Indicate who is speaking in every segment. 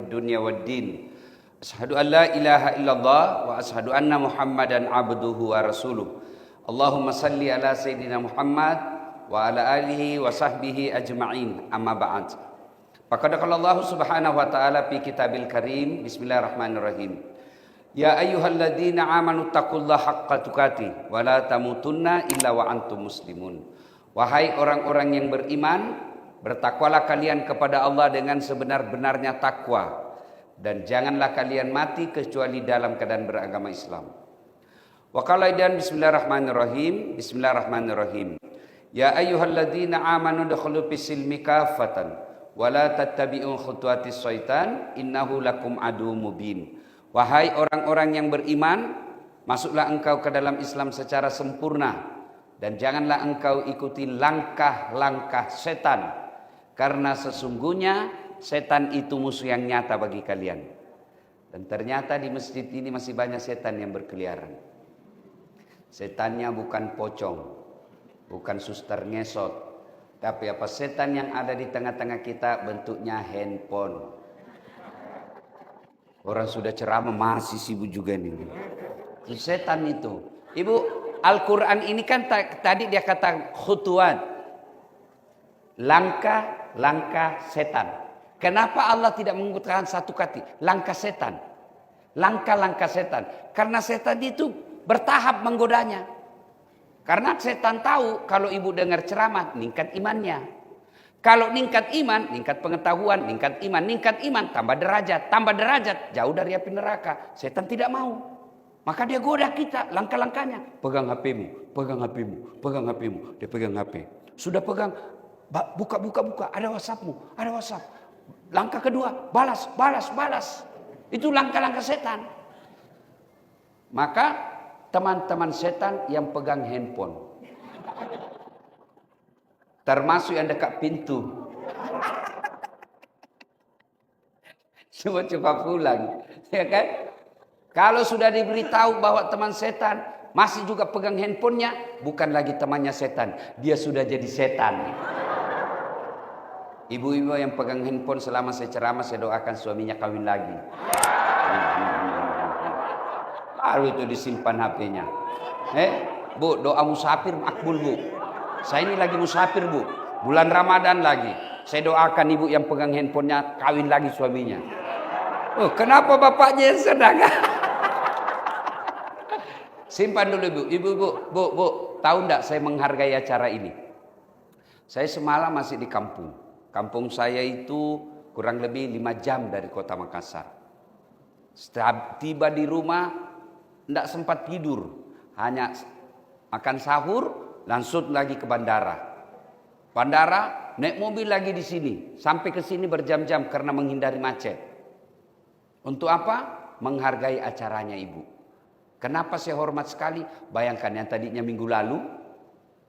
Speaker 1: fid dunya waddin. Asyhadu an la ilaha illallah wa asyhadu anna Muhammadan abduhu wa rasuluh. Allahumma salli ala sayyidina Muhammad wa ala alihi wa sahbihi ajma'in. Amma ba'd. Faqad qala Allah subhanahu wa ta'ala fi kitabil karim. Bismillahirrahmanirrahim. Ya ayyuhalladzina amanu taqullaha haqqa tuqatih wa la tamutunna illa wa antum muslimun. Wahai orang-orang yang beriman, bertakwalah kalian kepada Allah dengan sebenar-benarnya takwa, dan janganlah kalian mati kecuali dalam keadaan beragama Islam. Wa qala aidan bismillahirrahmanirrahim. Bismillahirrahmanirrahim. Ya ayyuhalladzina amanu dukhulu fis-silmi kaffatan wa la tattabi'u khutuwatis syaitan innahu lakum aduwwum mubin. Wahai orang-orang yang beriman, masuklah engkau ke dalam Islam secara sempurna, dan janganlah engkau ikuti langkah-langkah setan, karena sesungguhnya setan itu musuh yang nyata bagi kalian. Dan ternyata di masjid ini masih banyak setan yang berkeliaran. Setannya bukan pocong, bukan suster ngesot, tapi apa setan yang ada di tengah-tengah kita bentuknya handphone. Orang sudah ceramah masih sibuk juga nih. Itu setan itu. Ibu, Al-Quran ini kan tadi dia kata khutuwat, langkah setan. Kenapa Allah tidak menggunakan satu kata langkah setan? Langkah setan. Karena setan itu bertahap menggodanya. Karena setan tahu kalau ibu dengar ceramah, meningkat imannya. Kalau meningkat iman, meningkat pengetahuan, meningkat iman, tambah derajat, jauh dari api neraka. Setan tidak mau. Maka dia goda kita, langkah-langkahnya. Pegang HP-mu, pegang HP-mu, pegang HP-mu. Dia pegang HP. Sudah pegang, buka. Ada WhatsApp-mu, ada WhatsApp. Langkah kedua, balas. Itu langkah-langkah setan. Maka teman-teman setan yang pegang handphone, termasuk yang dekat pintu, coba pulang, ya kan? Kalau sudah diberitahu bahwa teman setan masih juga pegang handphonenya, bukan lagi temannya setan, dia sudah jadi setan. Ibu-ibu yang pegang handphone selama saya ceramah, saya doakan suaminya kawin lagi. Baru itu disimpan HP-nya. Bu, doa musafir makbul, Bu. Saya ini lagi musafir, Bu. Bulan Ramadan lagi. Saya doakan ibu yang pegang handphonenya kawin lagi suaminya. Oh, kenapa bapaknya yang sedang? Simpan dulu, Bu. Bu, tahu enggak saya menghargai acara ini? Saya semalam masih di kampung. Kampung saya itu kurang lebih 5 jam dari kota Makassar. Setelah tiba di rumah, enggak sempat tidur. Hanya makan sahur, langsung lagi ke bandara. Bandara, naik mobil lagi di sini. Sampai ke sini berjam-jam karena menghindari macet. Untuk apa? Menghargai acaranya ibu. Kenapa saya hormat sekali? Bayangkan yang tadinya minggu lalu,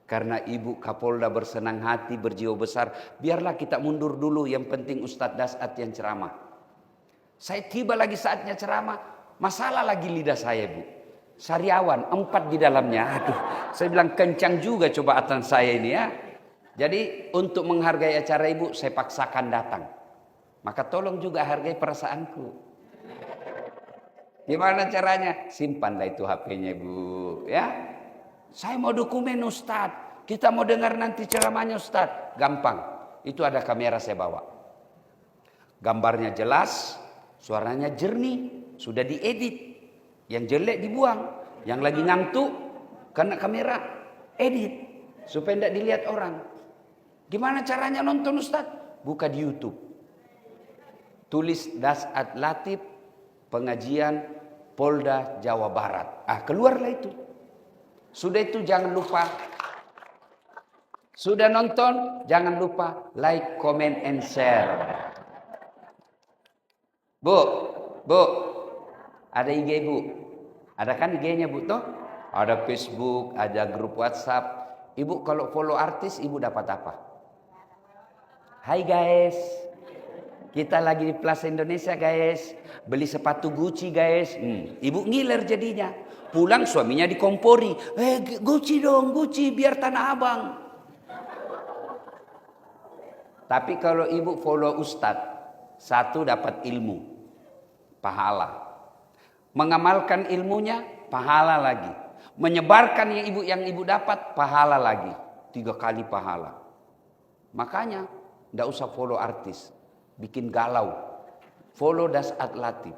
Speaker 1: karena ibu Kapolda bersenang hati, berjiwa besar, biarlah kita mundur dulu, yang penting Ustadz Dasat yang ceramah. Saya tiba lagi saatnya ceramah, masalah lagi lidah saya, Bu. Sariawan 4 di dalamnya. Aduh, saya bilang kencang juga cobaan saya ini ya. Jadi untuk menghargai acara ibu, saya paksakan datang. Maka tolong juga hargai perasaanku. Gimana caranya? Simpanlah itu HP-nya, Bu. Ya, saya mau dokumen Ustadz. Kita mau dengar nanti ceramahnya Ustadz. Gampang. Itu ada kamera saya bawa. Gambarnya jelas, suaranya jernih, sudah diedit. Yang jelek dibuang, yang lagi ngantuk kena kamera edit supaya tidak dilihat orang. Gimana caranya nonton Ustadz? Buka di YouTube. Tulis Dasat Latif pengajian Polda Jawa Barat. Keluarlah itu. Sudah itu jangan lupa. Sudah nonton, jangan lupa like, comment, and share. Bu, ada IG Bu? Ada kan IG-nya Bu toh? Ada Facebook, ada grup WhatsApp. Ibu kalau follow artis, ibu dapat apa? Hai guys, kita lagi di Plaza Indonesia guys. Beli sepatu Gucci guys. Ibu ngiler jadinya. Pulang suaminya dikompori. Gucci dong, Gucci biar Tanah Abang. Tapi kalau ibu follow Ustadz, satu dapat ilmu. pahala. Mengamalkan ilmunya, pahala lagi. Menyebarkan yang ibu dapat, pahala lagi. 3 kali pahala. Makanya, tidak usah follow artis. Bikin galau. Follow Dasat Latif.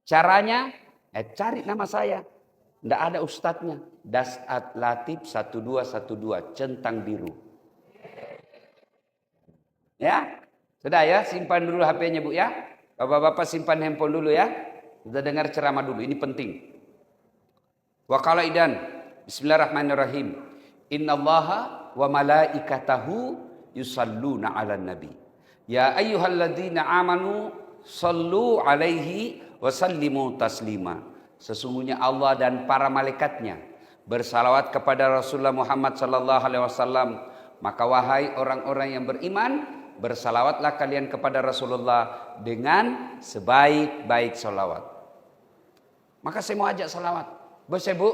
Speaker 1: Caranya, cari nama saya. Tidak ada ustadznya. Dasat Latif 1212, centang biru. Ya, sudah ya, simpan dulu HP-nya Bu ya. Bapak-bapak simpan handphone dulu ya. Kita dengar ceramah dulu, ini penting. Wa qala idan, bismillahirrahmanirrahim. Innallaha wa malaikatahu yusalluna 'alan nabi. Ya ayyuhalladzina amanu sallu 'alaihi wa sallimu taslima. Sesungguhnya Allah dan para malaikatnya bersalawat kepada Rasulullah Muhammad sallallahu alaihi wasallam. Maka wahai orang-orang yang beriman, bersalawatlah kalian kepada Rasulullah dengan sebaik-baik salawat. Maka saya mau ajak salawat. Bos Bu,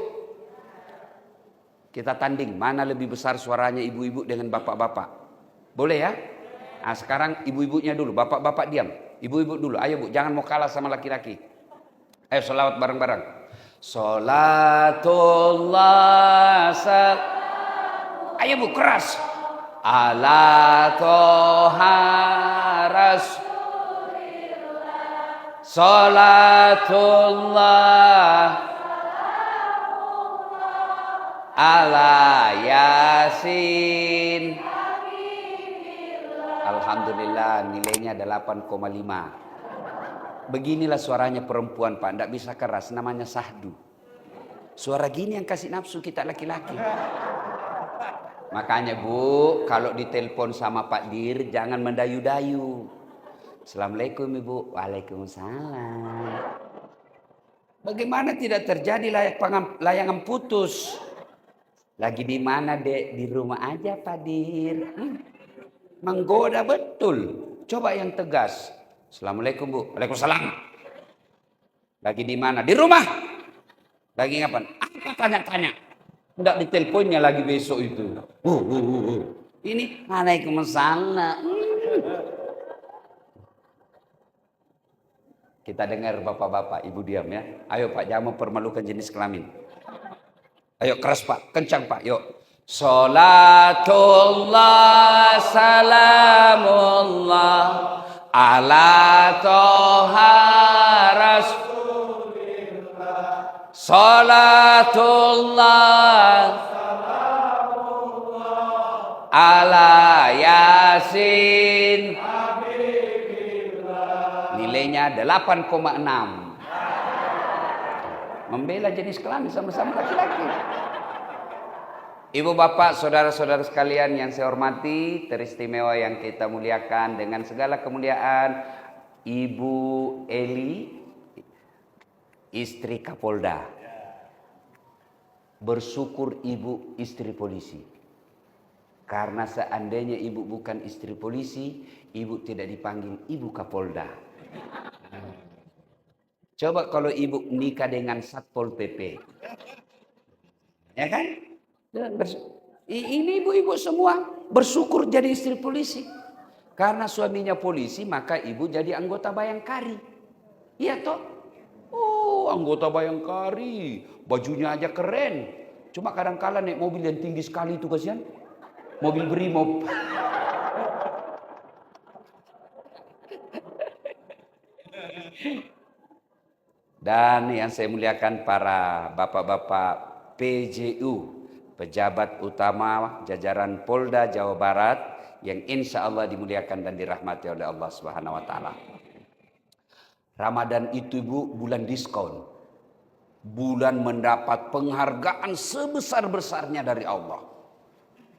Speaker 1: kita tanding mana lebih besar suaranya ibu-ibu dengan bapak-bapak. Boleh ya? Nah, sekarang ibu-ibunya dulu, bapak-bapak diam. Ibu-ibu dulu, ayo Bu, jangan mau kalah sama laki-laki. Ayo salawat bareng-bareng. Salatullah ayo Bu, keras. Ala toha rasulillah salatullah ala yasin. Alhamdulillah nilainya 8,5. Beginilah suaranya perempuan Pak, tidak bisa keras, namanya sahdu. Suara gini yang kasih nafsu kita laki-laki. Makanya Bu, kalau ditelepon sama Pak Dir, jangan mendayu-dayu. Assalamualaikum Ibu. Waalaikumsalam. Bagaimana tidak terjadi layangan putus? Lagi di mana Dek? Di rumah aja Pak Dir. Menggoda betul. Coba yang tegas. Assalamualaikum Bu. Waalaikumsalam. Lagi di mana? Di rumah. Lagi ngapain? Apa tanya-tanya? Tidak diteleponnya lagi besok itu. Ini Waalaikumsalam. Kita dengar bapak-bapak, ibu diam ya. Ayo Pak, jangan mempermalukan jenis kelamin. Ayo keras Pak, kencang Pak, yuk. Salatullah salamullah ala toha rasulillah. Salatullah ala yasin. Nilainya 8,6. Membela jenis kelamin sama-sama laki-laki. Ibu bapak, saudara-saudara sekalian yang saya hormati, teristimewa yang kita muliakan dengan segala kemuliaan, Ibu Eli, istri Kapolda. Bersyukur ibu istri polisi. Karena seandainya ibu bukan istri polisi, ibu tidak dipanggil ibu Kapolda. Coba kalau ibu nikah dengan Satpol PP. Ya kan? Ini ibu-ibu semua bersyukur jadi istri polisi. Karena suaminya polisi, maka ibu jadi anggota Bayangkari. Iya toh? Oh, anggota Bayangkari. Bajunya aja keren. Cuma kadang-kala naik mobil yang tinggi sekali itu kasihan. Mobil Brimob. Dan yang saya muliakan para bapak-bapak PJU, pejabat utama jajaran Polda Jawa Barat yang insya Allah dimuliakan dan dirahmati oleh Allah Subhanahu Wa Taala. Ramadan itu Bu, bulan diskon, bulan mendapat penghargaan sebesar-besarnya dari Allah.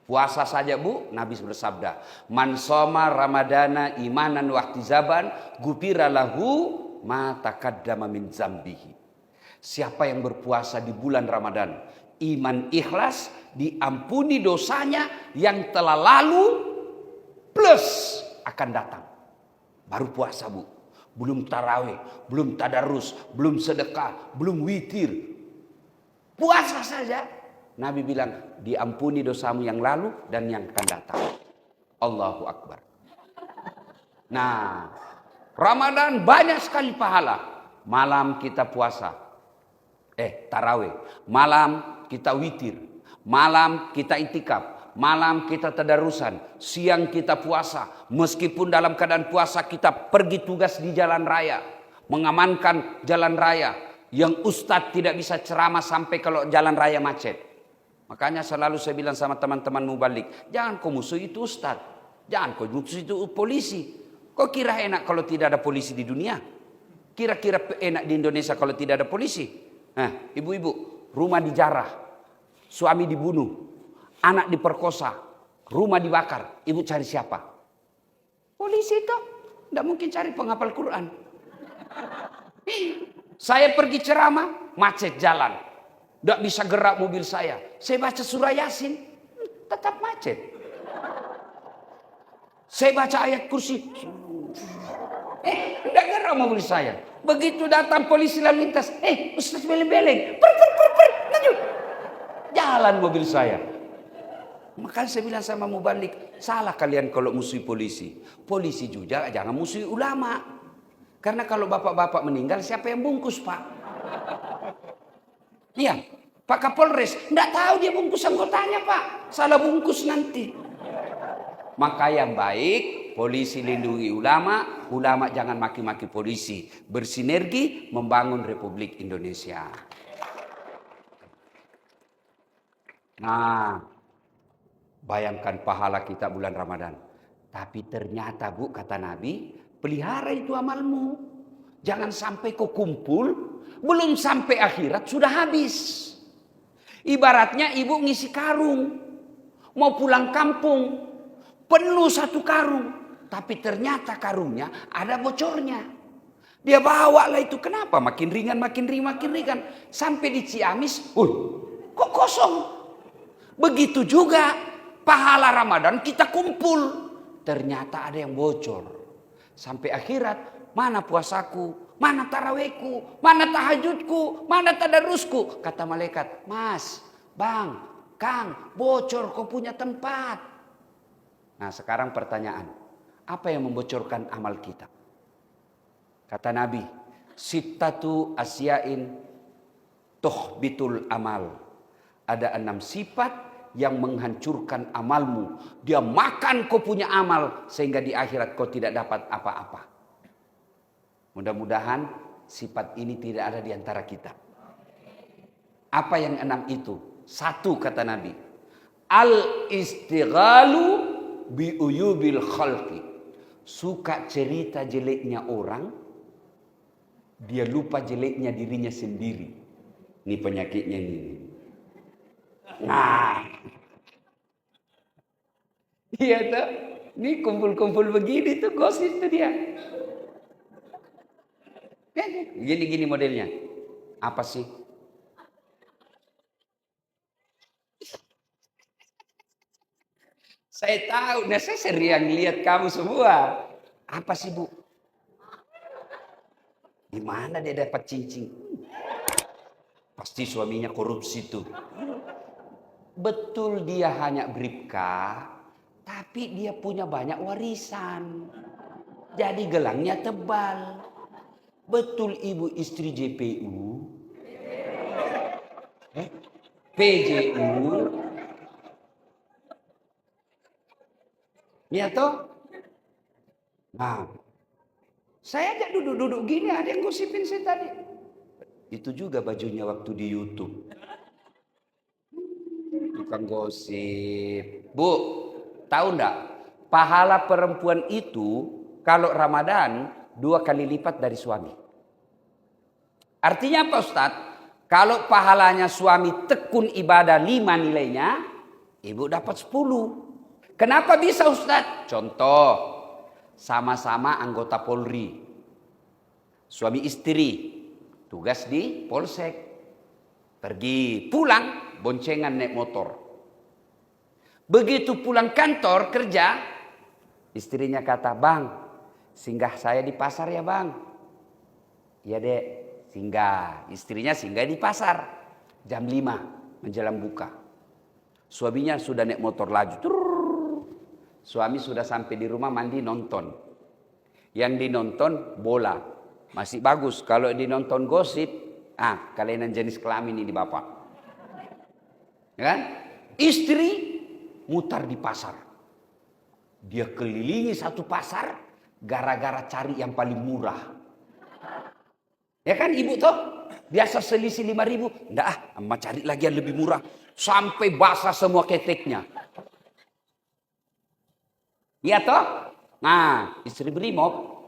Speaker 1: Puasa saja Bu, Nabi bersabda, man soma ramadana imanan wahtizaban gupira lahu ma taqaddama min zambihi. Siapa yang berpuasa di bulan Ramadan, iman ikhlas, diampuni dosanya yang telah lalu plus akan datang. Baru puasa Bu, belum tarawih, belum tadarus, belum sedekah, belum witir. Puasa saja. Nabi bilang diampuni dosamu yang lalu dan yang akan datang. Allahu Akbar. Nah, Ramadan banyak sekali pahala. Malam kita puasa. Tarawih. Malam kita witir. Malam kita itikaf. Malam kita tadarusan. Siang kita puasa. Meskipun dalam keadaan puasa kita pergi tugas di jalan raya. Mengamankan jalan raya. Yang ustadz tidak bisa ceramah sampai kalau jalan raya macet. Makanya selalu saya bilang sama teman-teman mubalik. Jangan kau musuh itu ustadz. Jangan kau musuh itu polisi. Kau kira enak kalau tidak ada polisi di dunia? Kira-kira enak di Indonesia kalau tidak ada polisi? Nah, ibu-ibu, rumah dijarah. Suami dibunuh. Anak diperkosa. Rumah dibakar. Ibu cari siapa? Polisi itu. Tidak mungkin cari penghafal Quran. Saya pergi ceramah, macet jalan. Tidak bisa gerak mobil saya. Saya baca surah Yasin, tetap macet. Saya baca ayat kursi. Tidak gerak mobil saya. Begitu datang polisi lalu lintas. Ustaz beleng-beleng. Lanjut. Jalan mobil saya. Maka saya bilang sama mubalik, salah kalian kalau musuhi polisi. Polisi juga jangan musuhi ulama. Karena kalau bapak-bapak meninggal, siapa yang bungkus, Pak? Iya, Pak Kapolres, enggak tahu dia bungkus anggotanya, Pak. Salah bungkus nanti. Maka yang baik, polisi lindungi ulama, ulama jangan maki-maki polisi. Bersinergi membangun Republik Indonesia. Nah, bayangkan pahala kita bulan Ramadan. Tapi ternyata, Bu, kata Nabi, pelihara itu amalmu. Jangan sampai kau kumpul, belum sampai akhirat sudah habis. Ibaratnya ibu ngisi karung. Mau pulang kampung, penuh satu karung. Tapi ternyata karungnya ada bocornya. Dia bawa lah itu. Kenapa? Makin ringan, makin ringan. Sampai di Ciamis, kok kosong? Begitu juga pahala Ramadan kita kumpul. Ternyata ada yang bocor. Sampai akhirat, mana puasaku, mana tarawihku, mana tahajudku, mana tadarusku. Kata malaikat, Mas, Bang, Kang, bocor kau punya tempat. Nah sekarang pertanyaan, apa yang membocorkan amal kita? Kata Nabi, sittatu asyain tuhbitul amal. Ada 6 sifat yang menghancurkan amalmu. Dia makan kau punya amal sehingga di akhirat kau tidak dapat apa-apa. Mudah-mudahan sifat ini tidak ada di antara kita. Apa yang 6 itu? 1 kata Nabi, al-istighalu bi uyubil khalqi. Suka cerita jeleknya orang, dia lupa jeleknya dirinya sendiri. Ini penyakitnya ini. Nah, iya tuh, ini kumpul-kumpul begini tuh gosip tuh dia. Gini modelnya. Apa sih? Saya tahu, nah saya sering lihat kamu semua. Apa sih, Bu? Gimana dia dapat cincin? Pasti suaminya korupsi tuh. Betul dia hanya bribka, tapi dia punya banyak warisan. Jadi gelangnya tebal. Betul ibu istri JPU, PJU, ya toh? Nah, saya aja duduk-duduk gini, ada yang gosipin saya tadi. Itu juga bajunya waktu di YouTube. Bukan gosip. Bu, tahu enggak? Pahala perempuan itu kalau Ramadan 2 kali lipat dari suami. Artinya apa, Ustadz? Kalau pahalanya suami tekun ibadah 5 nilainya, ibu dapat 10. Kenapa bisa, Ustadz? Contoh, sama-sama anggota Polri. Suami istri, tugas di Polsek. Pergi, pulang, boncengan naik motor. Begitu pulang kantor kerja, istrinya kata, Bang, singgah saya di pasar ya, Bang. Ya, Dek, singgah. Istrinya singgah di pasar. Jam 5 menjelang buka. Suaminya sudah naik motor laju. Suami sudah sampai di rumah mandi nonton. Yang dinonton bola. Masih bagus. Kalau dinonton gosip, kelainan jenis kelamin ini bapak. Ya kan? Istri mutar di pasar. Dia kelilingi satu pasar gara-gara cari yang paling murah. Ya kan ibu toh? Biasa selisih 5.000. Enggak, emak cari lagi yang lebih murah. Sampai basah semua keteknya. Iya toh? Nah, istri beli mop.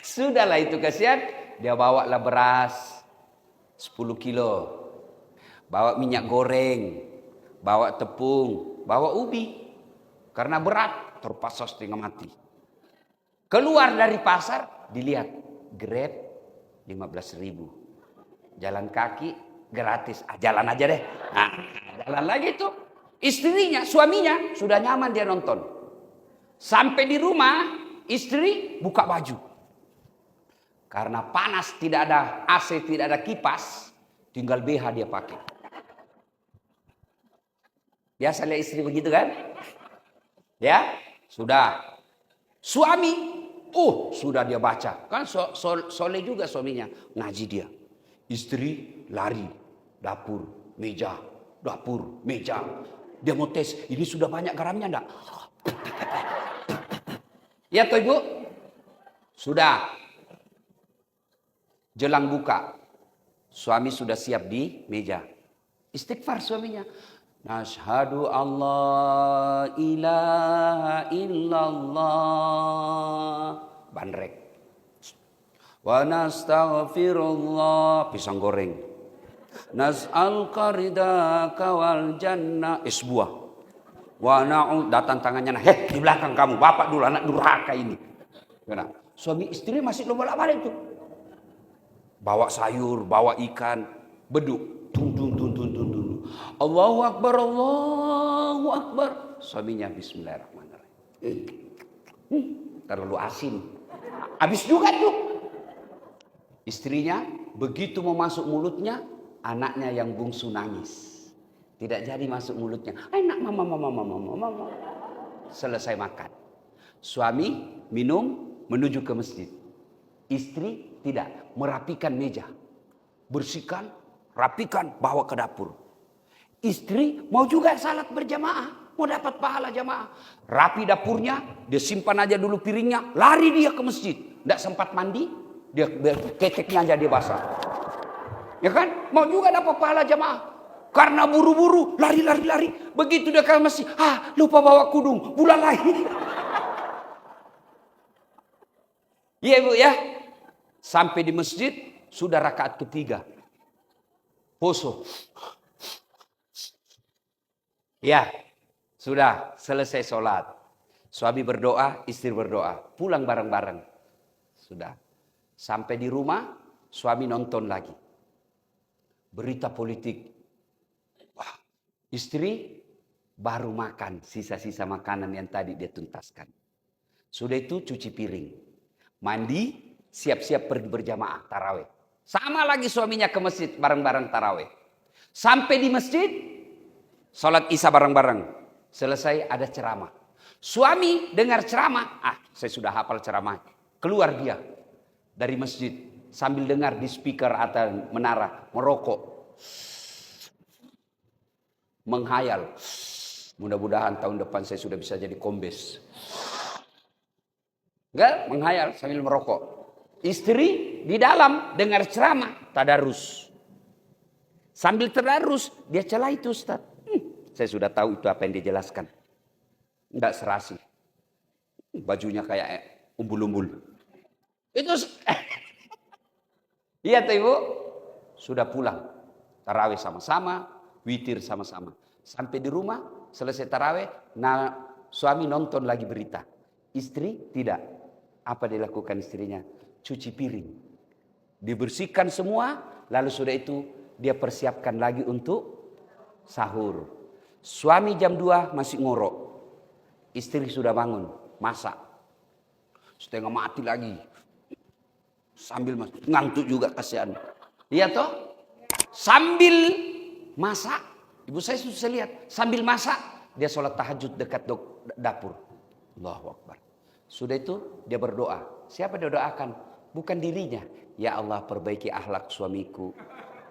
Speaker 1: Sudahlah itu kasihan. Dia bawa lah beras 10 kilo. Bawa minyak goreng. Bawa tepung. Bawa ubi. Karena berat, terpaksa setengah mati. Keluar dari pasar, dilihat. Grab 15.000. Jalan kaki gratis. Jalan aja deh. Nah, jalan lagi tuh. Istrinya, suaminya sudah nyaman dia nonton. Sampai di rumah, istri buka baju. Karena panas, tidak ada AC, tidak ada kipas, tinggal BH dia pakai. Biasa lihat istri begitu kan? Ya, sudah. Suami, sudah dia baca. Kan soleh juga suaminya, ngaji dia. Istri lari, dapur, meja, dapur, meja. Dia mau tes, ini sudah banyak garamnya enggak? Ya toh ibu? Sudah. Jelang buka. Suami sudah siap di meja. Istighfar suaminya. Nashhadu Allah ilaha illallah. Bandrek. Wa nastaghfirullah. Pisang goreng. Nas'al qaridaka wal jannah. Es buah. Wa na'ud. Datang tangannya. Di belakang kamu. Bapak dulu anak durhaka ini. Karena suami istri masih bolak-balik tuh. Bawa sayur, bawa ikan. Beduk. Tung. Allahu Akbar, Allahu Akbar. Suaminya bismillahirrahmanirrahim. Terlalu asin. Habis juga tuh. Istrinya begitu mau masuk mulutnya, anaknya yang bungsu nangis. Tidak jadi masuk mulutnya. Enak mama. Selesai makan. Suami minum menuju ke masjid. Istri tidak, merapikan meja. Bersihkan, rapikan, bawa ke dapur. Istri mau juga salat berjamaah, mau dapat pahala jamaah. Rapi dapurnya, dia simpan aja dulu piringnya, lari dia ke masjid. Tidak sempat mandi, dia keteknya aja dia basah. Ya kan? Mau juga dapat pahala jamaah. Karena buru-buru, lari. Begitu dia ke masjid, lupa bawa kudung, bulan lagi. Iya ibu ya. Sampai di masjid, sudah rakaat ketiga. Poso. Ya, sudah selesai sholat. Suami berdoa, istri berdoa. Pulang bareng-bareng. Sudah. Sampai di rumah, suami nonton lagi. Berita politik. Wah, istri baru makan sisa-sisa makanan yang tadi dia tuntaskan. Sudah itu cuci piring. Mandi, siap-siap pergi berjamaah tarawih. Sama lagi suaminya ke masjid bareng-bareng tarawih. Sampai di masjid, sholat isya bareng-bareng. Selesai ada ceramah. Suami dengar ceramah. Saya sudah hafal ceramah. Keluar dia dari masjid. Sambil dengar di speaker atau menara. Merokok. Menghayal. Mudah-mudahan tahun depan saya sudah bisa jadi kombes. Enggak, menghayal sambil merokok. Istri di dalam dengar ceramah. Tadarus. Sambil tadarus dia celah itu Ustaz. Saya sudah tahu itu apa yang dia jelaskan. Enggak serasi. Bajunya kayak umbul-umbul. Itu. Iya tuh ibu. Sudah pulang. Tarawih sama-sama. Witir sama-sama. Sampai di rumah. Selesai tarawih. Nah, suami nonton lagi berita. Istri tidak. Apa dilakukan istrinya? Cuci piring. Dibersihkan semua. Lalu sudah itu dia persiapkan lagi untuk sahur. Suami jam 2 masih ngorok. Istri sudah bangun, masak. Setengah mati lagi. Sambil ngantuk juga kasihan. Iya toh? Sambil masak. Ibu saya sudah lihat. Sambil masak, Dia sholat tahajud dekat dapur. Allahu Akbar. Sudah itu dia berdoa. Siapa dia doakan? Bukan dirinya. Ya Allah, perbaiki akhlak suamiku.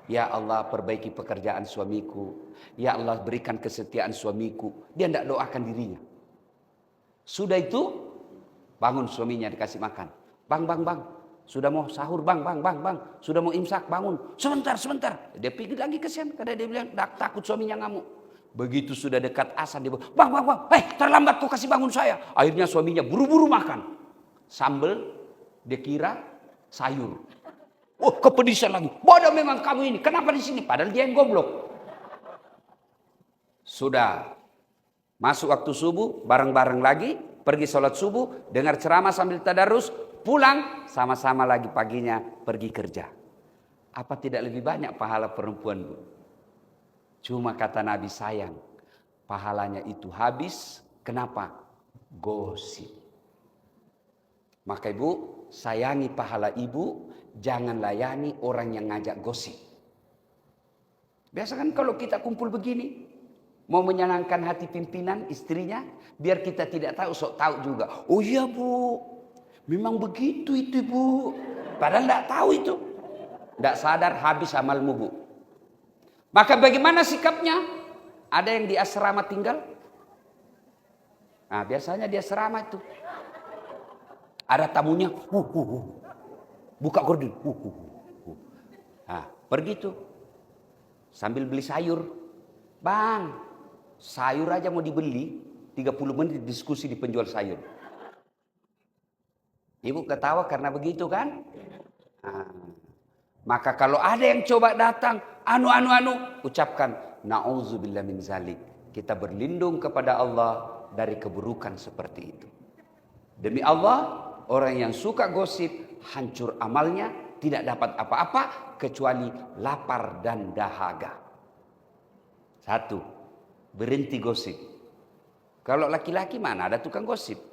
Speaker 1: Ya Allah, perbaiki pekerjaan suamiku. Ya Allah, berikan kesetiaan suamiku. Dia tidak doakan dirinya. Sudah itu bangun suaminya dikasih makan. Bang. Sudah mau sahur bang. Sudah mau imsak, bangun. Sebentar. Dia pikir lagi kesian. Karena dia bilang takut suaminya ngamuk. Begitu sudah dekat asar dia bilang, bang. Terlambat kau kasih bangun saya. Akhirnya suaminya buru-buru makan. Sambal, dia kira sayur. Oh, kepedisan lagi. Bodoh memang kamu ini. Kenapa di sini? Padahal dia yang goblok. Sudah masuk waktu subuh, bareng-bareng lagi. Pergi sholat subuh, dengar ceramah sambil tadarus. Pulang, sama-sama lagi paginya pergi kerja. Apa tidak lebih banyak pahala perempuan, Bu? Cuma kata Nabi sayang, pahalanya itu habis. Kenapa? Gosip. Maka ibu, sayangi pahala ibu, jangan layani orang yang ngajak gosip. Biasa kan kalau kita kumpul begini, mau menyenangkan hati pimpinan, istrinya, biar kita tidak tahu, sok tahu juga. Oh iya Bu, memang begitu itu Bu. Padahal tidak tahu itu. Tidak sadar habis amalmu Bu. Maka bagaimana sikapnya? Ada yang di asrama tinggal? Nah, biasanya di asrama itu. Ada tamunya. Buka gorden. Nah, pergi tuh. Sambil beli sayur. Bang, sayur aja mau dibeli. 30 menit diskusi di penjual sayur. Ibu ketawa karena begitu kan? Nah, maka kalau ada yang coba datang, ucapkan na'udzubillah min zalik. Kita berlindung kepada Allah dari keburukan seperti itu. Demi Allah, orang yang suka gosip, hancur amalnya, tidak dapat apa-apa kecuali lapar dan dahaga. 1, berhenti gosip. Kalau laki-laki mana ada tukang gosip?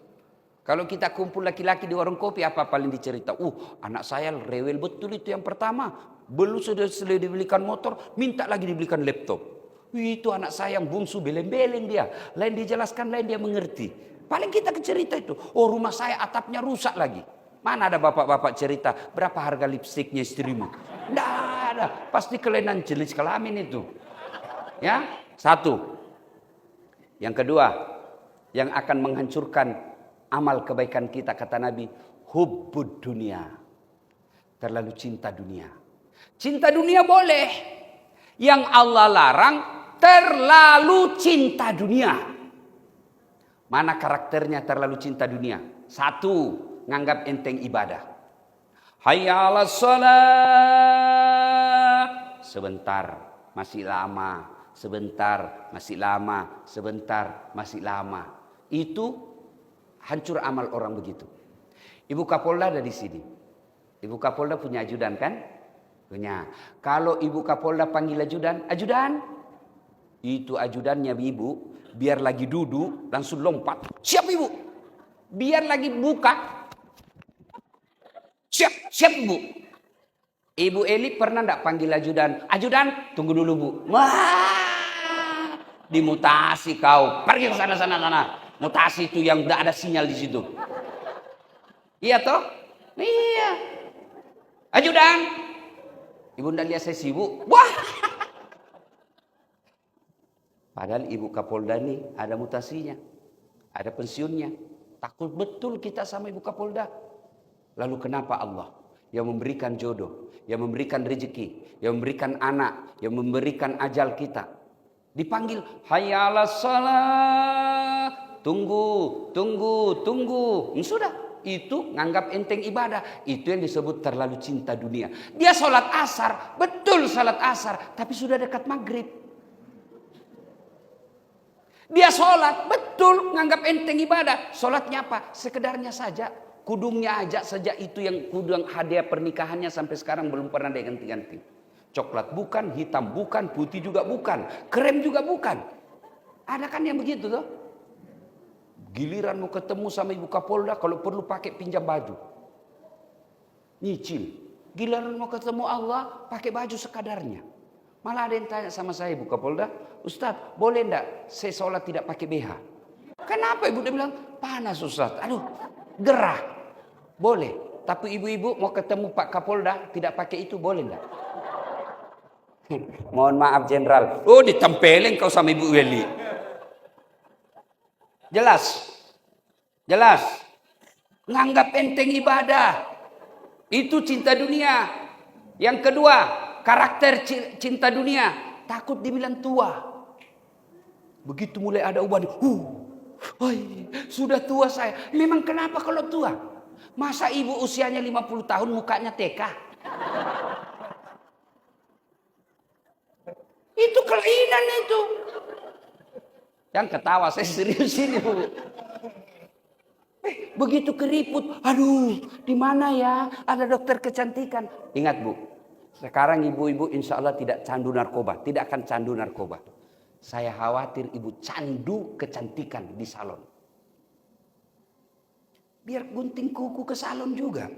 Speaker 1: Kalau kita kumpul laki-laki di warung kopi, apa paling dicerita? Anak saya rewel betul itu yang pertama. Belum sudah dibelikan motor, minta lagi dibelikan laptop. Itu anak saya yang bungsu, beleng-beleng dia. Lain dijelaskan, lain dia mengerti. Paling kita cerita itu. Rumah saya atapnya rusak lagi. Mana ada bapak-bapak cerita, berapa harga lipstiknya istrimu? Tidak ada. Pasti kelainan jenis kelamin itu. Ya, 1. Yang kedua, yang akan menghancurkan amal kebaikan kita, kata Nabi, hubbud dunia. Terlalu cinta dunia. Cinta dunia boleh. Yang Allah larang, terlalu cinta dunia. Mana karakternya terlalu cinta dunia? 1, nganggap enteng ibadah. Hayya 'alas shalah. Sebentar, masih lama. Sebentar, masih lama. Sebentar, masih lama. Itu hancur amal orang begitu. Ibu Kapolda ada di sini. Ibu Kapolda punya ajudan kan? Punya. Kalau Ibu Kapolda panggil ajudan, itu ajudannya Ibu, biar lagi duduk langsung lompat. Siap Ibu. Biar lagi buka. Siap Bu. Ibu Eli pernah enggak panggil ajudan? Ajudan, tunggu dulu Bu. Wah, dimutasi kau. Pergi ke sana. Mutasi itu yang tidak ada sinyal di situ. Iya toh? Iya. Ajudan. Ibu tidak lihat saya sibuk. Wah. Padahal Ibu Kapolda ini ada mutasinya. Ada pensiunnya. Takut betul kita sama Ibu Kapolda. Lalu kenapa Allah yang memberikan jodoh, yang memberikan rezeki, yang memberikan anak, yang memberikan ajal kita, dipanggil hayya 'alas shalah. Tunggu. Sudah, itu nganggap enteng ibadah. Itu yang disebut terlalu cinta dunia. Dia sholat asar, betul sholat asar, tapi sudah dekat maghrib. Dia sholat, betul nganggap enteng ibadah. Sholatnya apa? Sekedarnya saja. Kudungnya aja sejak itu yang kudung hadiah pernikahannya sampai sekarang belum pernah dia ganti-ganti. Coklat bukan, hitam bukan, putih juga bukan, krem juga bukan. Ada kan yang begitu tuh? Giliran mau ketemu sama Ibu Kapolda, kalau perlu pakai pinjam baju. Nyicil. Giliran mau ketemu Allah, pakai baju sekadarnya. Malah ada yang tanya sama saya, Bu Kapolda, Ustadz, boleh enggak saya sholat tidak pakai BH? Kenapa ibu? Dia bilang, panas Ustadz. Aduh, gerah. Boleh. Tapi ibu-ibu mau ketemu Pak Kapolda tidak pakai itu, boleh enggak? Mohon maaf Jenderal. Oh, ditempelin kau sama Ibu Weli. Jelas. Jelas. Nganggap enteng ibadah. Itu cinta dunia. Yang kedua, karakter cinta dunia. Takut dibilang tua. Begitu mulai ada uban. Sudah tua saya. Memang kenapa kalau tua? Masa ibu usianya 50 tahun mukanya TK? Itu kelainan itu. Yang ketawa saya serius ini, Bu. Begitu keriput, aduh, di mana ya ada dokter kecantikan? Ingat Bu, sekarang ibu-ibu insya Allah tidak candu narkoba, tidak akan candu narkoba. Saya khawatir ibu candu kecantikan di salon. Biar gunting kuku ke salon juga.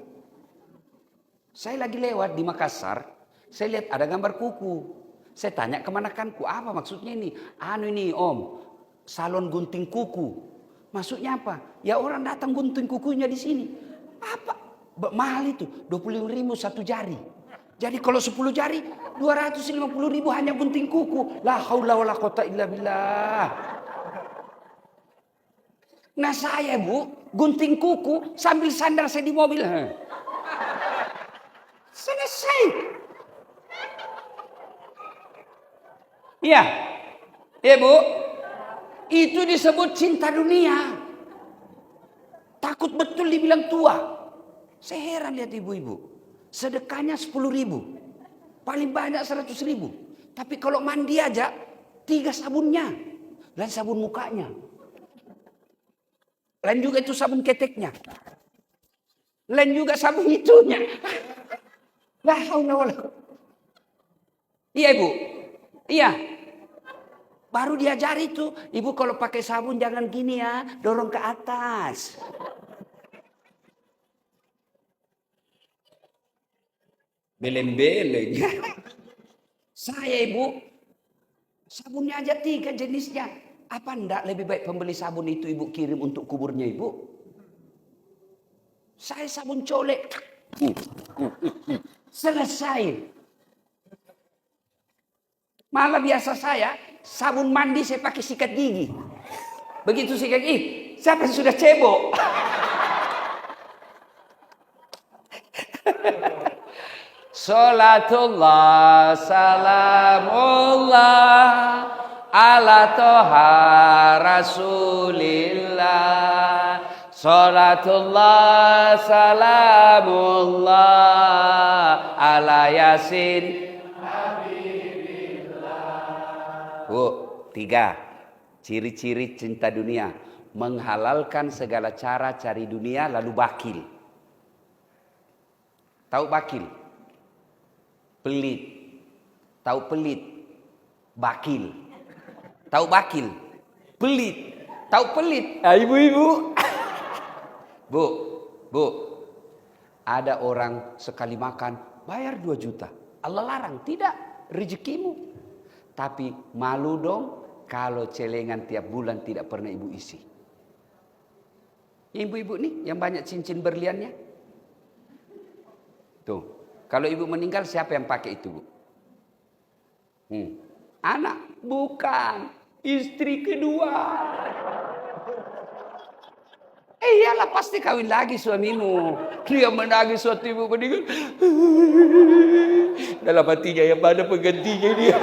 Speaker 1: Saya lagi lewat di Makassar, saya lihat ada gambar kuku. Saya tanya kemanakanku, apa maksudnya ini? Anu ini Om, salon gunting kuku. Maksudnya apa? Ya orang datang gunting kukunya di sini. Apa? Mahal itu, 25.000 satu jari. Jadi kalau 10 jari, 250.000 hanya gunting kuku. La haula wala quwata illa billah. Nah saya Bu, gunting kuku sambil sandal saya di mobil. Selesai. Iya. Iya Bu. Itu disebut cinta dunia. Takut betul dibilang tua. Saya heran lihat ibu-ibu. Sedekahnya 10.000. Paling banyak 100.000. Tapi kalau mandi aja 3 sabunnya. Dan sabun mukanya. Lain juga itu sabun keteknya. Lain juga sabun itunya. La haula wala quwwata. Iya Ibu. Iya. Baru diajari tuh, ibu kalau pakai sabun jangan gini ya, dorong ke atas. Beleng-beleng. Saya ibu, sabunnya aja 3 jenisnya. Apa enggak lebih baik pembeli sabun itu ibu kirim untuk kuburnya ibu? Saya sabun colek. Selesai. Malah biasa saya, sabun mandi saya pakai sikat gigi. Begitu sikat gigi, siapa yang sudah cebok? Salatullah, salamullah, ala toha rasulillah. Salatullah, salamullah, ala yasin. Bu, 3 ciri-ciri cinta dunia. Menghalalkan segala cara cari dunia lalu bakil. Tahu bakil? Pelit. Tahu pelit? Bakil. Tahu bakil? Pelit. Tahu pelit? Ibu-ibu. Bu. Ada orang sekali makan bayar 2 juta. Allah larang, tidak, rezekimu. Tapi malu dong kalau celengan tiap bulan tidak pernah ibu isi. Ibu-ibu nih yang banyak cincin berliannya. Tuh, kalau ibu meninggal siapa yang pakai itu Bu? Anak? Bukan, istri kedua. Iyalah pasti kawin lagi suamimu. Dia menangis waktu ibu meninggal. Dalam hatinya yang mana penggantinya dia.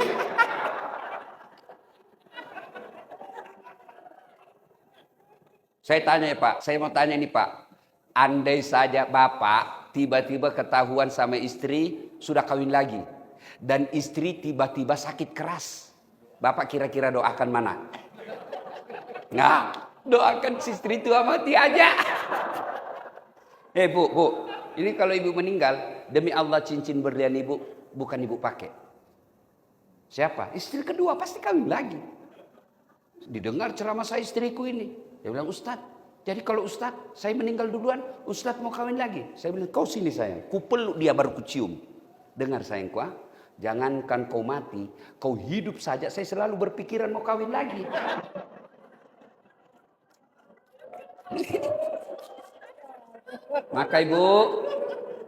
Speaker 1: Saya tanya ya Pak, saya mau tanya nih Pak. Andai saja Bapak tiba-tiba ketahuan sama istri sudah kawin lagi. Dan istri tiba-tiba sakit keras. Bapak kira-kira doakan mana? Nah, doakan si istri itu mati aja. Bu, ini kalau ibu meninggal, demi Allah cincin berlian ibu bukan ibu pakai. Siapa? Istri kedua pasti kawin lagi. Didengar ceramah saya istriku ini. Dia bilang, Ustadz, jadi kalau Ustadz saya meninggal duluan, Ustadz mau kawin lagi. Saya bilang, kau sini sayang, ku peluk dia baru ku cium. Dengar sayangku, Jangankan kau mati, kau hidup saja saya selalu berpikiran mau kawin lagi. Maka ibu,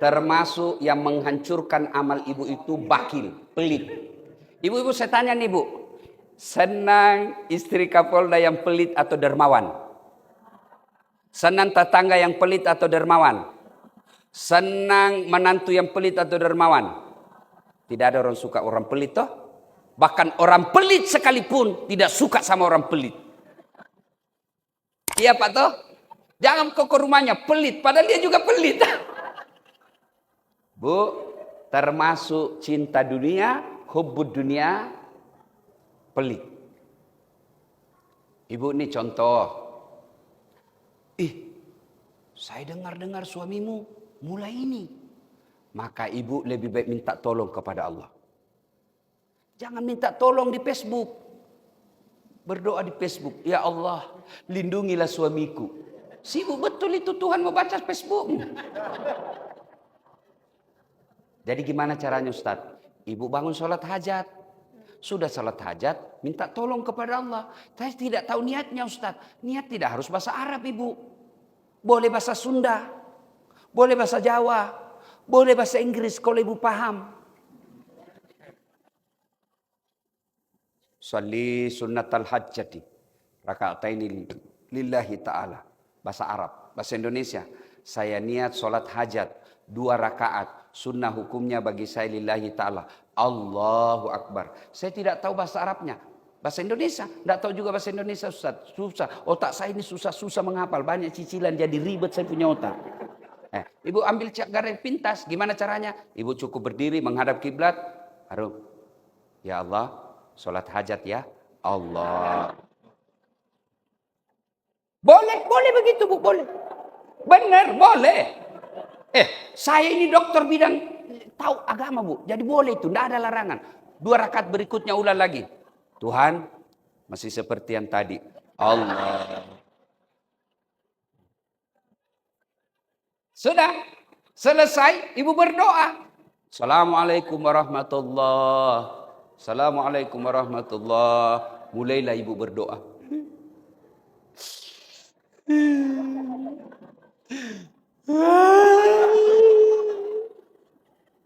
Speaker 1: termasuk yang menghancurkan amal ibu itu bakil, pelit. Ibu-ibu saya tanya nih bu, senang istri Kapolda yang pelit atau dermawan? Senang tetangga yang pelit atau dermawan? Senang menantu yang pelit atau dermawan? Tidak ada orang suka orang pelit toh. Bahkan orang pelit sekalipun tidak suka sama orang pelit. Iya Pak toh? Jangan kau ke rumahnya pelit, padahal dia juga pelit. Bu, termasuk cinta dunia, hubbud dunia, pelit. Ibu ini contoh. Saya dengar-dengar suamimu mulai ini. Maka ibu lebih baik minta tolong kepada Allah. Jangan minta tolong di Facebook. Berdoa di Facebook. Ya Allah, lindungilah suamiku. Sibuk betul itu Tuhan mau baca Facebook. Jadi gimana caranya Ustaz? Ibu bangun sholat hajat. Sudah sholat hajat, minta tolong kepada Allah. Saya tidak tahu niatnya Ustaz. Niat tidak harus bahasa Arab ibu. Boleh bahasa Sunda. Boleh bahasa Jawa. Boleh bahasa Inggris kalau ibu paham. Salli sunnatal hajjati raka'ataini lillahi ta'ala. Bahasa Arab, bahasa Indonesia. Saya niat sholat hajat 2 rakaat. Sunnah hukumnya bagi saya lillahi ta'ala. Allahu Akbar. Saya tidak tahu bahasa Arabnya. Bahasa Indonesia. Tidak tahu juga bahasa Indonesia Ustaz. Susah. Otak saya ini susah-susah menghafal. Banyak cicilan jadi ribet saya punya otak. Ibu ambil garis pintas. Gimana caranya? Ibu cukup berdiri menghadap kiblat. Baru. Ya Allah. Sholat hajat ya. Allah. Boleh begitu bu. Boleh. Benar boleh. Saya ini dokter bidang tahu agama bu. Jadi boleh itu. Tidak ada larangan. 2 rakaat berikutnya ulang lagi. Tuhan. Masih seperti yang tadi. Allah. Sudah selesai, ibu berdoa. Assalamualaikum warahmatullahi. Assalamualaikum warahmatullahi. Mulailah ibu berdoa.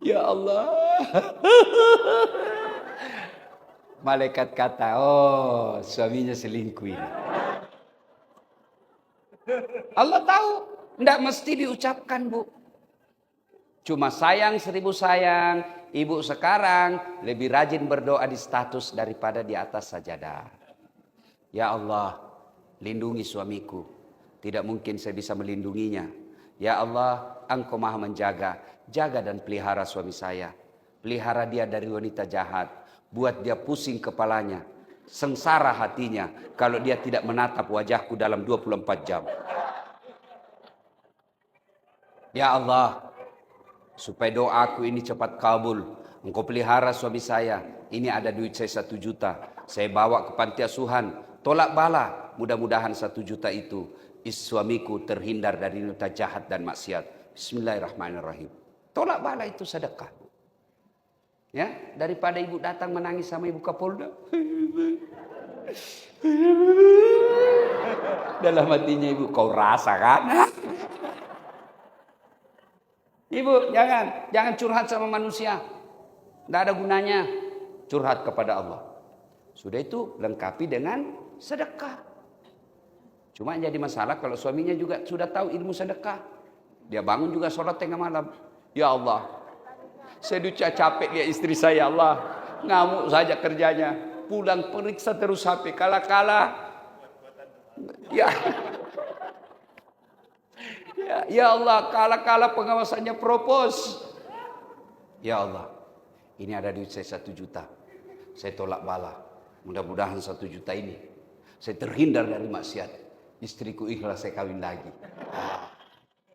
Speaker 1: Ya Allah. Malaikat kata, oh suaminya selingkuh ini. Allah tahu. Tidak mesti diucapkan bu. Cuma sayang 1000 sayang. Ibu sekarang lebih rajin berdoa di status daripada di atas sajadah. Ya Allah, lindungi suamiku. Tidak mungkin saya bisa melindunginya. Ya Allah, Engkau maha menjaga. Jaga dan pelihara suami saya. Pelihara dia dari wanita jahat. Buat dia pusing kepalanya. Sengsara hatinya. Kalau dia tidak menatap wajahku dalam 24 jam. Ya Allah, supaya doaku ini cepat kabul. Engkau pelihara suami saya. Ini ada duit saya 1 juta. Saya bawa ke panti asuhan. Tolak bala. Mudah-mudahan 1 juta itu suamiku terhindar dari wanita jahat dan maksiat. Bismillahirrahmanirrahim. Tolak bala itu sedekah. Ya, daripada ibu datang menangis sama ibu Kapolda. Dalam hatinya ibu, kau rasa kan? Ibu, jangan curhat sama manusia. Tidak ada gunanya. Curhat kepada Allah. Sudah itu lengkapi dengan sedekah. Cuma yang jadi masalah kalau suaminya juga sudah tahu ilmu sedekah. Dia bangun juga sholat tengah malam. Ya Allah, saya sudah capek dia istri saya Allah. Ngamuk saja kerjanya. Pulang periksa terus HP. Kala-kala. Ya Allah, kala-kala pengawasannya propos. Ya Allah, ini ada duit saya 1 juta. Saya tolak bala. Mudah-mudahan 1 juta ini saya terhindar dari maksiat. Istriku ikhlas saya kawin lagi.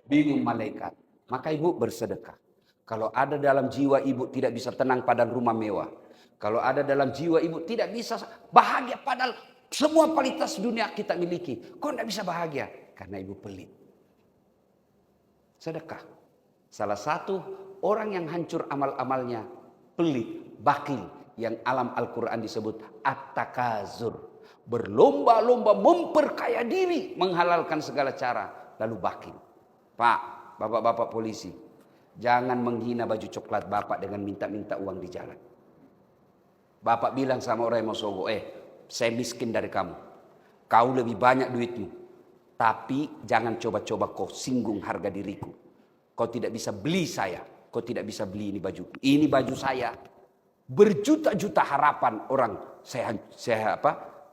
Speaker 1: Bingung malaikat. Maka ibu bersedekah. Kalau ada dalam jiwa ibu tidak bisa tenang padahal rumah mewah. Kalau ada dalam jiwa ibu tidak bisa bahagia padahal semua kualitas dunia kita miliki. Kok tidak bisa bahagia? Karena ibu pelit. Sedekah. Salah satu orang yang hancur amal-amalnya pelit, bakil, yang alam Al-Quran disebut at-takazur. Berlomba-lomba memperkaya diri, menghalalkan segala cara, lalu bakil. Pak, bapak-bapak polisi, jangan menghina baju coklat bapak dengan minta-minta uang di jalan. Bapak bilang sama orang yang mau sogok, saya miskin dari kamu, kau lebih banyak duitmu, tapi jangan coba-coba kau singgung harga diriku. Kau tidak bisa beli saya, kau tidak bisa beli ini baju. Ini baju saya. Berjuta-juta harapan orang saya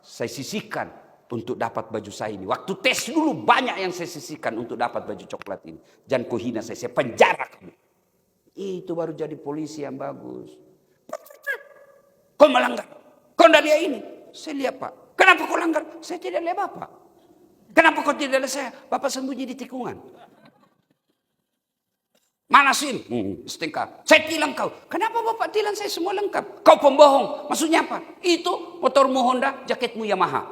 Speaker 1: sisihkan untuk dapat baju saya ini. Waktu tes dulu banyak yang saya sisihkan untuk dapat baju coklat ini. Jangan kau hina saya penjara kamu. Itu baru jadi polisi yang bagus. Kau melanggar, kau tidak lihat ini. Saya lihat Pak. Kenapa kau langgar? Saya tidak lihat Bapak. Kenapa kau tidak lihat saya? Bapak sembunyi di tikungan. Mana SIM? Setingkat. Saya tilang kau. Kenapa Bapak tilang saya semua lengkap? Kau pembohong. Maksudnya apa? Itu motormu Honda, jaketmu Yamaha.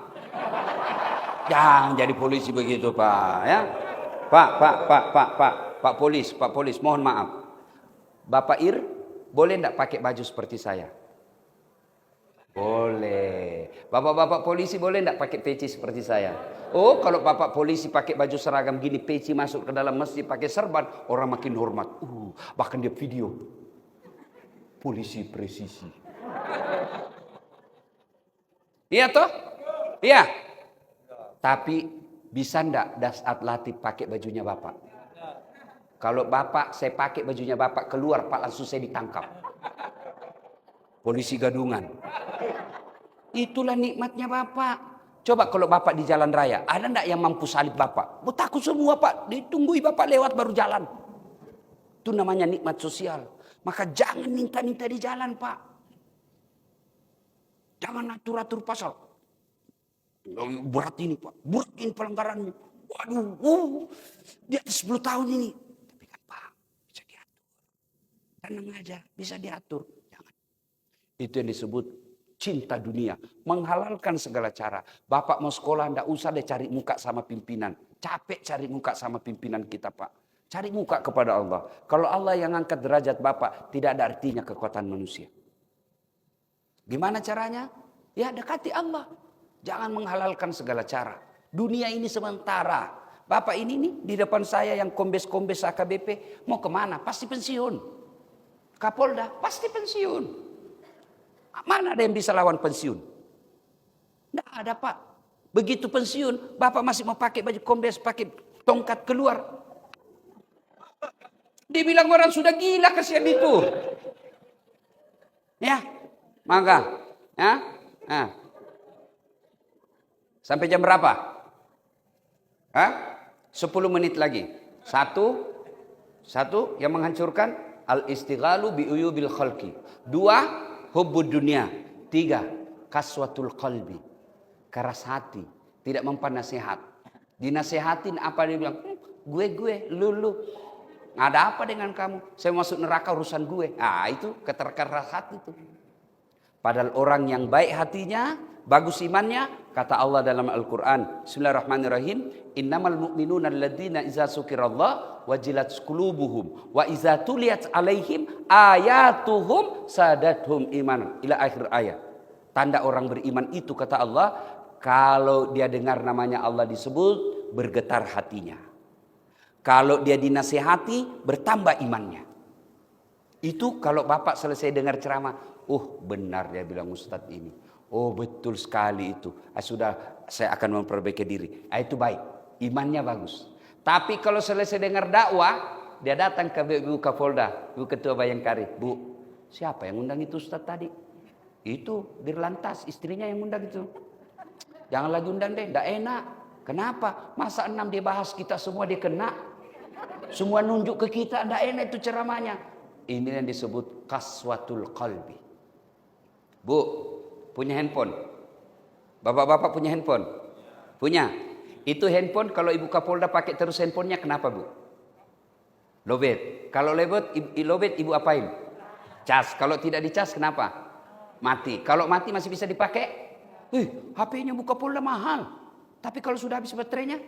Speaker 1: Jangan jadi polisi begitu Pak. Ya? Pak polis, mohon maaf. Bapak Ir, boleh tidak pakai baju seperti saya? Boleh. Bapak-bapak polisi boleh tidak pakai peci seperti saya? Oh, kalau bapak polisi pakai baju seragam gini, peci masuk ke dalam masjid pakai serban, orang makin hormat. Bahkan dia video. Polisi presisi. Iya toh? Iya. Tapi bisa ndak Dasat Latif pakai bajunya bapak? Kalau bapak, saya pakai bajunya bapak, keluar Pak langsung saya ditangkap. Polisi gadungan. Itulah nikmatnya bapak. Coba kalau bapak di jalan raya, ada ndak yang mampu salib bapak? Takut semua Pak, ditunggui bapak lewat baru jalan. Itu namanya nikmat sosial. Maka jangan minta-minta di jalan Pak. Jangan atur-atur pasal. Berat ini Pak, berat ini pelanggaranmu. Waduh, di atas 10 tahun ini. Tapi kan Pak, bisa diatur. Tenang aja, bisa diatur. Itu yang disebut cinta dunia. Menghalalkan segala cara. Bapak mau sekolah, tidak usah deh cari muka sama pimpinan. Capek cari muka sama pimpinan kita Pak. Cari muka kepada Allah. Kalau Allah yang angkat derajat Bapak, tidak ada artinya kekuatan manusia. Gimana caranya? Ya dekati Allah. Jangan menghalalkan segala cara. Dunia ini sementara. Bapak ini nih di depan saya yang kombes-kombes AKBP. Mau kemana? Pasti pensiun. Kapolda pasti pensiun. Mana ada yang bisa lawan pensiun? Tidak ada Pak. Begitu pensiun, Bapak masih mau pakai baju kombes, pakai tongkat keluar. Dibilang orang sudah gila kasihan itu. Ya, maka, ya, sampai jam berapa? 10 menit lagi. Satu yang menghancurkan al-istighalu bi'uyubil khalqi. 2, hubbud dunia. 3, kaswatul qalbi. Keras hati. Tidak mempan nasihat. Dinasehatin apa dia bilang? Gue, lu. Ada apa dengan kamu? Saya masuk neraka urusan gue. Itu keras hati itu. Padahal orang yang baik hatinya, bagus imannya, kata Allah dalam Al-Quran. Bismillahirrahmanirrahim. Innamal mu'minuna alladzina iza sukirallah wajilat qulubuhum wa iza tuliyat alaihim ayatuhum sadathum iman. Ila akhir ayat. Tanda orang beriman itu kata Allah, kalau dia dengar namanya Allah disebut, bergetar hatinya. Kalau dia dinasihati, bertambah imannya. Itu kalau Bapak selesai dengar ceramah, benar dia bilang Ustadz ini. Betul sekali itu. Sudah, saya akan memperbaiki diri. Itu baik. Imannya bagus. Tapi kalau selesai dengar dakwah, dia datang ke Ibu Kapolda, Ibu Ketua Bayangkari. Bu, siapa yang undang itu Ustadz tadi? Itu Dirlantas, istrinya yang undang itu. Jangan lagi undang deh, tidak enak. Kenapa? Masa 6 dia bahas kita semua dia kena. Semua nunjuk ke kita, tidak enak itu ceramahnya. Ini yang disebut kaswatul qalbi. Bu, punya handphone? Bapak-bapak punya handphone? Punya? Itu handphone kalau Ibu Kapolda pakai terus handphonenya kenapa Bu? Lowbat. Kalau lowbat Ibu apain? Cas. Kalau tidak dicas kenapa? Mati. Kalau mati masih bisa dipakai? HP-nya Bu Kapolda mahal. Tapi kalau sudah habis baterainya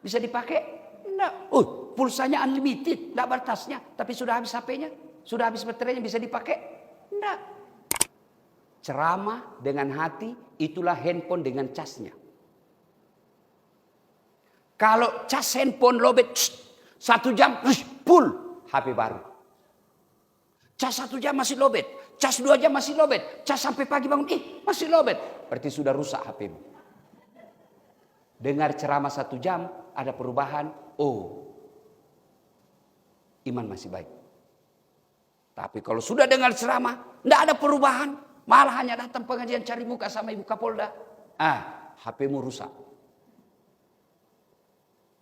Speaker 1: bisa dipakai? Enggak. Pulsanya unlimited, enggak batasnya. Tapi sudah habis HP-nya, sudah habis baterainya bisa dipakai? Enggak. Ceramah dengan hati, itulah handphone dengan casnya. Kalau cas handphone lobet, 1 jam, full, HP baru. Cas 1 jam masih lobet, cas 2 jam masih lobet, cas sampai pagi bangun, masih lobet. Berarti sudah rusak HPmu. Dengar ceramah 1 jam, ada perubahan, iman masih baik. Tapi kalau sudah dengar ceramah, tidak ada perubahan, malah hanya datang pengajian cari muka sama Ibu Kapolda, HPmu rusak.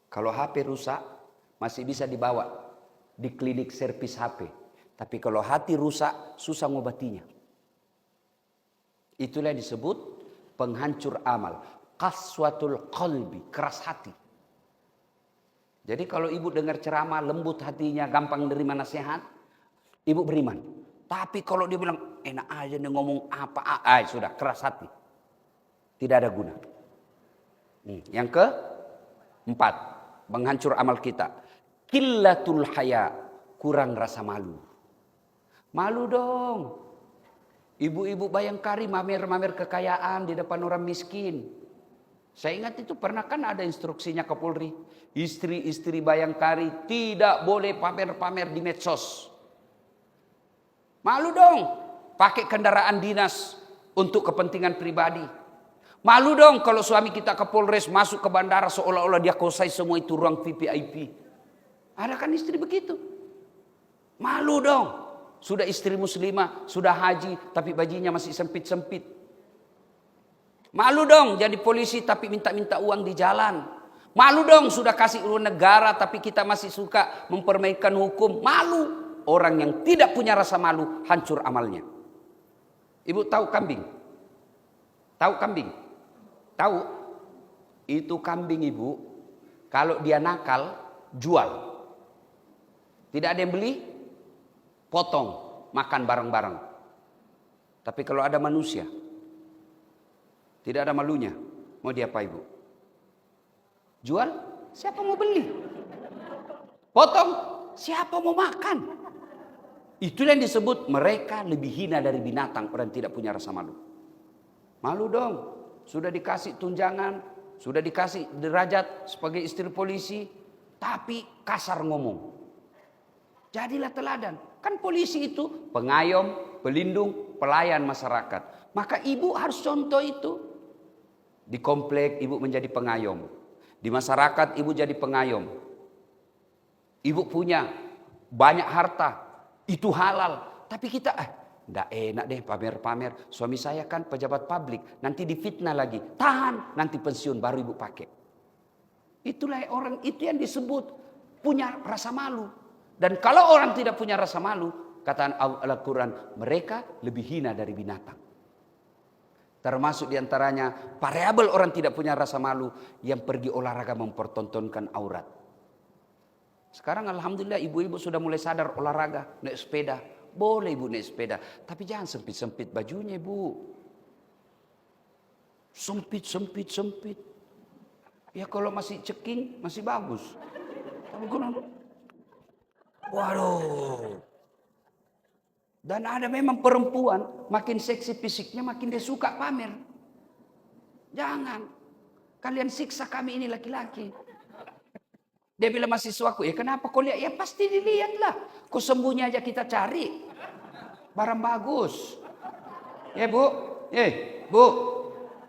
Speaker 1: Kalau HP rusak, masih bisa dibawa di klinik servis HP. Tapi kalau hati rusak, susah ngobatinya. Itulah yang disebut penghancur amal. Qaswatul qalbi, keras hati. Jadi kalau ibu dengar ceramah, lembut hatinya, gampang nerima nasihat, ibu beriman. Tapi kalau dia bilang, enak aja nih ngomong apa, sudah keras hati. Tidak ada guna. Yang keempat, menghancur amal kita. Qillatul haya, kurang rasa malu. Malu dong. Ibu-ibu Bayangkari mamer-mamer kekayaan di depan orang miskin. Saya ingat itu pernah kan ada instruksinya Kapolri. Istri-istri Bayangkari tidak boleh pamer-pamer di medsos. Malu dong. Pakai kendaraan dinas untuk kepentingan pribadi. Malu dong kalau suami kita ke Polres masuk ke bandara seolah-olah dia kuasai semua itu ruang VIP. Ada kan istri begitu. Malu dong. Sudah istri muslimah, sudah haji, tapi bajunya masih sempit-sempit. Malu dong jadi polisi tapi minta-minta uang di jalan. Malu dong sudah kasih uang negara tapi kita masih suka mempermainkan hukum. Malu. Orang yang tidak punya rasa malu hancur amalnya. Ibu tahu kambing? Tahu kambing? Tahu? Itu kambing ibu. Kalau dia nakal, jual. Tidak ada yang beli, potong, makan bareng-bareng. Tapi kalau ada manusia, tidak ada malunya, mau diapa ibu? Jual, siapa mau beli? Potong, siapa mau makan? Itulah yang disebut mereka lebih hina dari binatang, orang tidak punya rasa malu. Malu dong, sudah dikasih tunjangan, sudah dikasih derajat sebagai istri polisi, tapi kasar ngomong. Jadilah teladan. Kan polisi itu pengayom, pelindung, pelayan masyarakat. Maka ibu harus contoh itu. Di komplek ibu menjadi pengayom. Di masyarakat ibu jadi pengayom. Ibu punya banyak harta. Itu halal. Tapi kita enggak enak deh pamer-pamer. Suami saya kan pejabat publik. Nanti difitnah lagi. Tahan. Nanti pensiun baru ibu pakai. Itulah orang itu yang disebut punya rasa malu. Dan kalau orang tidak punya rasa malu, kata Al-Quran, mereka lebih hina dari binatang. Termasuk diantaranya variabel orang tidak punya rasa malu yang pergi olahraga mempertontonkan aurat. Sekarang alhamdulillah ibu-ibu sudah mulai sadar olahraga, naik sepeda. Boleh ibu naik sepeda, tapi jangan sempit-sempit bajunya ibu. Sempit. Ya kalau masih ceking masih bagus. Tapi waduh. Dan ada memang perempuan makin seksi fisiknya makin dia suka pamer. Jangan. Kalian siksa kami ini laki-laki. Dia bilang mahasiswaku, kenapa kau lihat? Ya pasti dilihatlah. Kau sembunyi aja kita cari. Barang bagus. Ya bu. Bu.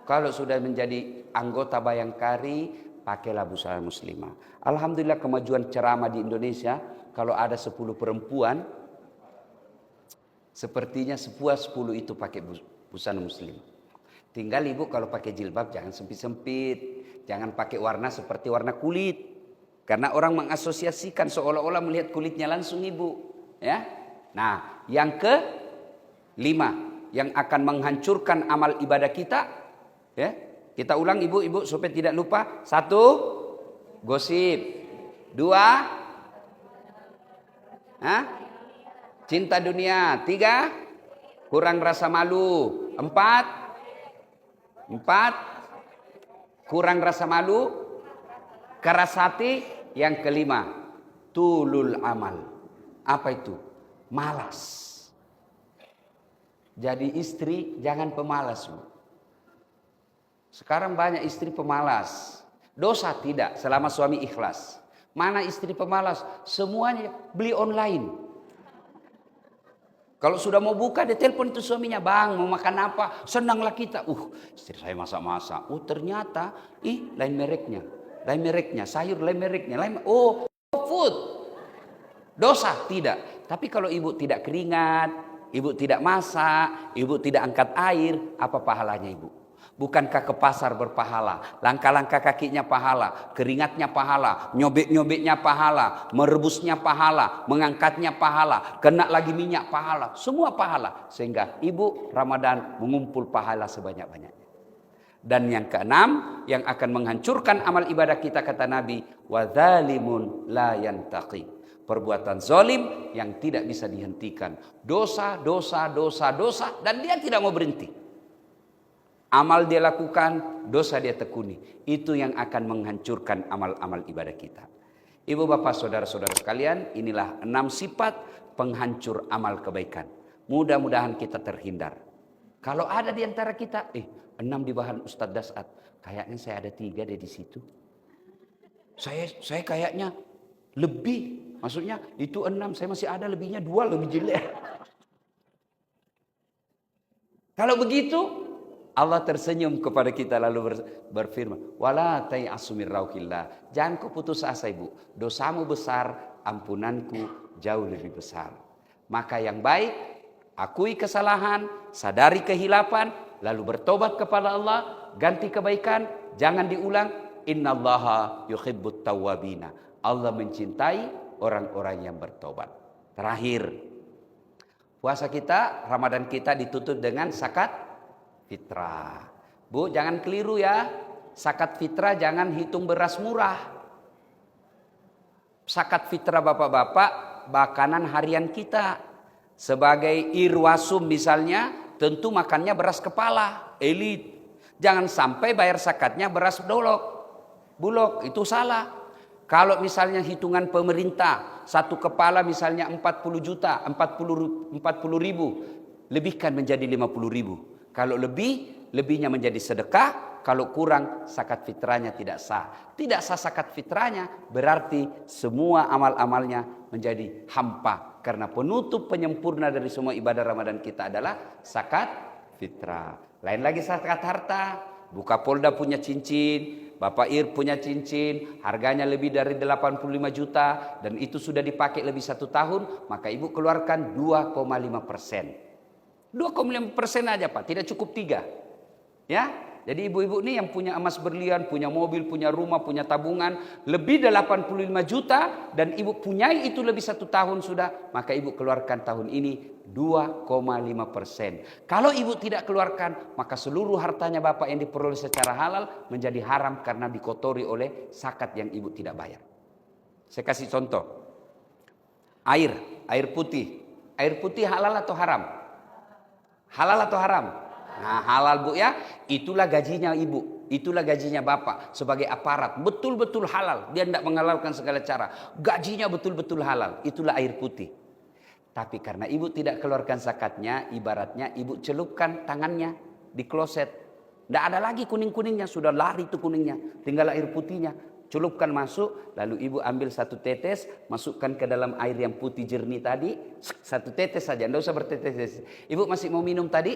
Speaker 1: Kalau sudah menjadi anggota Bayangkari, pakailah busana muslimah. Alhamdulillah kemajuan ceramah di Indonesia. Kalau ada 10 perempuan, sepertinya 10 itu pakai busana muslim. Tinggal ibu kalau pakai jilbab jangan sempit-sempit. Jangan pakai warna seperti warna kulit. Karena orang mengasosiasikan seolah-olah melihat kulitnya langsung ibu. Ya. Nah yang ke-5. Yang akan menghancurkan amal ibadah kita. Ya. Kita ulang ibu-ibu supaya tidak lupa. 1. Gosip. 2. Cinta dunia. 3. Kurang rasa malu. 4. Kurang rasa malu. Keras hati. Yang ke-5. Tulul amal. Apa itu? Malas. Jadi istri jangan pemalas, Bu. Sekarang banyak istri pemalas. Dosa tidak selama suami ikhlas. Mana istri pemalas? Semuanya beli online. Kalau sudah mau buka, dia telepon itu suaminya, bang mau makan apa? Senanglah kita. Istri saya masak-masak. Ternyata, lain mereknya, sayur lain mereknya, food. Dosa tidak. Tapi kalau ibu tidak keringat, ibu tidak masak, ibu tidak angkat air, apa pahalanya ibu? Bukankah ke pasar berpahala? Langkah-langkah kakinya pahala, keringatnya pahala, nyobek-nyobeknya pahala, merebusnya pahala, mengangkatnya pahala, kena lagi minyak pahala, semua pahala. Sehingga ibu Ramadan mengumpul pahala sebanyak-banyaknya. Dan yang keenam, yang akan menghancurkan amal ibadah kita, kata Nabi, wadzalimun la yantaqi. Perbuatan zalim yang tidak bisa dihentikan. Dosa, dan dia tidak mau berhenti. Amal dia lakukan, dosa dia tekuni. Itu yang akan menghancurkan amal-amal ibadah kita. Ibu bapak saudara-saudara sekalian, inilah 6 sifat penghancur amal kebaikan. Mudah-mudahan kita terhindar. Kalau ada di antara kita, 6 di bahan Ustadz Dasat. Kayaknya saya ada 3 deh di situ. Saya kayaknya lebih. Maksudnya itu 6, saya masih ada lebihnya 2 lebih jelek. Kalau begitu, Allah tersenyum kepada kita lalu berfirman, wala tai'asu min rauhillah. Jangan kau putus asa ibu. Dosamu besar, ampunanku jauh lebih besar. Maka yang baik, akui kesalahan, sadari kehilapan, lalu bertobat kepada Allah, ganti kebaikan, jangan diulang. Innallaha yuhibbut tawwabina. Allah mencintai orang-orang yang bertobat. Terakhir, puasa kita, Ramadan kita ditutup dengan zakat fitrah. Bu, jangan keliru ya. Zakat fitrah jangan hitung beras murah. Zakat fitrah bapak-bapak, makanan harian kita. Sebagai irwasum misalnya, tentu makannya beras kepala, elit. Jangan sampai bayar zakatnya beras bulog, itu salah. Kalau misalnya hitungan pemerintah, satu kepala misalnya 40 juta, 40 ribu, lebihkan menjadi 50 ribu. Kalau lebihnya menjadi sedekah. Kalau kurang, zakat fitrahnya tidak sah. Tidak sah zakat fitrahnya, berarti semua amal-amalnya menjadi hampa. Karena penutup penyempurna dari semua ibadah Ramadan kita adalah zakat fitrah. Lain lagi zakat harta. Buka Polda punya cincin, Bapak Ir punya cincin, harganya lebih dari 85 juta, dan itu sudah dipakai lebih 1 tahun, maka ibu keluarkan 2,5%. 2,5% aja Pak, tidak cukup 3. Ya, jadi ibu-ibu ini yang punya emas berlian, punya mobil, punya rumah, punya tabungan lebih dari 85 juta dan ibu punyai itu lebih 1 tahun sudah, maka ibu keluarkan tahun ini 2,5%. Kalau ibu tidak keluarkan, maka seluruh hartanya Bapak yang diperoleh secara halal menjadi haram karena dikotori oleh zakat yang ibu tidak bayar. Saya kasih contoh. Air putih. Air putih halal atau haram? Halal atau haram? Nah, halal Bu ya. Itulah gajinya ibu, itulah gajinya bapak sebagai aparat. Betul-betul halal. Dia tidak menghalalkan segala cara. Gajinya betul-betul halal. Itulah air putih. Tapi karena ibu tidak keluarkan zakatnya, ibaratnya ibu celupkan tangannya di kloset. Tidak ada lagi kuning-kuningnya, sudah lari itu kuningnya. Tinggal air putihnya. Celupkan masuk, lalu ibu ambil 1 tetes, masukkan ke dalam air yang putih jernih tadi. 1 tetes saja, tidak usah bertetes. Ibu masih mau minum tadi?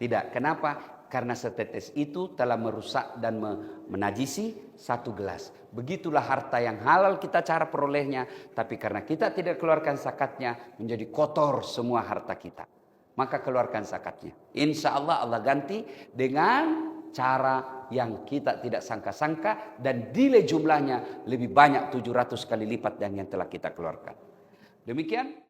Speaker 1: Tidak. Kenapa? Karena setetes itu telah merusak dan menajisi 1 gelas. Begitulah harta yang halal kita cara perolehnya. Tapi karena kita tidak keluarkan zakatnya, menjadi kotor semua harta kita. Maka keluarkan zakatnya. Insya Allah Allah ganti dengan cara yang kita tidak sangka-sangka dan nilai jumlahnya lebih banyak 700 kali lipat dari yang telah kita keluarkan. Demikian.